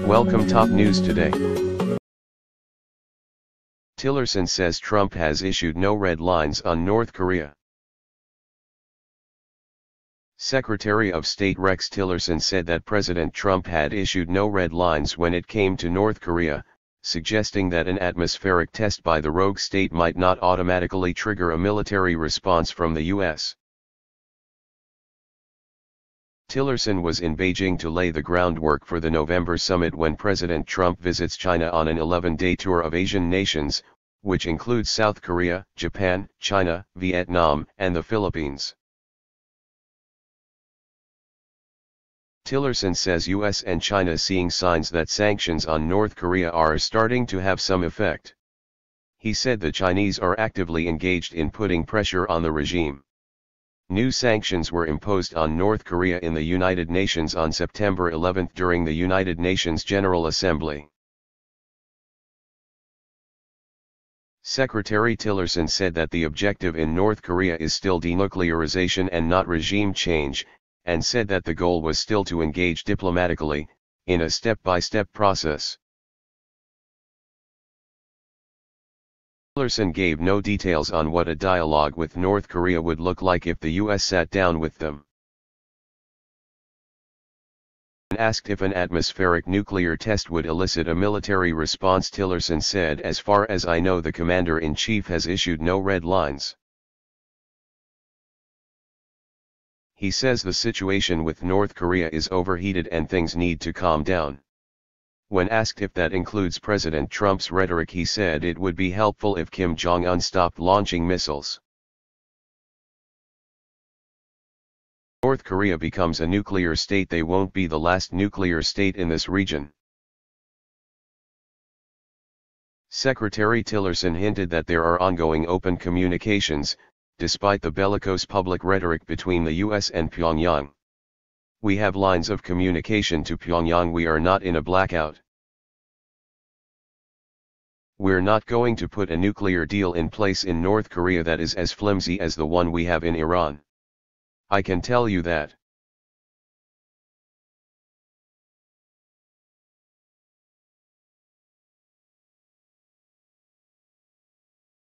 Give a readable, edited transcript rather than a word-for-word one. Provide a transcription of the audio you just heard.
Welcome top news today. Tillerson says Trump has issued no red lines on North Korea. Secretary of State Rex Tillerson said that President Trump had issued no red lines when it came to North Korea, suggesting that an atmospheric test by the rogue state might not automatically trigger a military response from the U.S. Tillerson was in Beijing to lay the groundwork for the November summit when President Trump visits China on an 11-day tour of Asian nations, which includes South Korea, Japan, China, Vietnam, and the Philippines. Tillerson says US and China seeing signs that sanctions on North Korea are starting to have some effect. He said the Chinese are actively engaged in putting pressure on the regime. New sanctions were imposed on North Korea in the United Nations on September 11 during the United Nations General Assembly. Secretary Tillerson said that the objective in North Korea is still denuclearization and not regime change, and said that the goal was still to engage diplomatically, in a step-by-step process. Tillerson gave no details on what a dialogue with North Korea would look like if the U.S. sat down with them. When asked if an atmospheric nuclear test would elicit a military response, Tillerson said, "As far as I know, the commander-in-chief has issued no red lines." He says the situation with North Korea is overheated and things need to calm down. When asked if that includes President Trump's rhetoric, he said it would be helpful if Kim Jong-un stopped launching missiles. North Korea becomes a nuclear state, they won't be the last nuclear state in this region. Secretary Tillerson hinted that there are ongoing open communications, despite the bellicose public rhetoric between the US and Pyongyang. "We have lines of communication to Pyongyang, we are not in a blackout. We're not going to put a nuclear deal in place in North Korea that is as flimsy as the one we have in Iran. I can tell you that."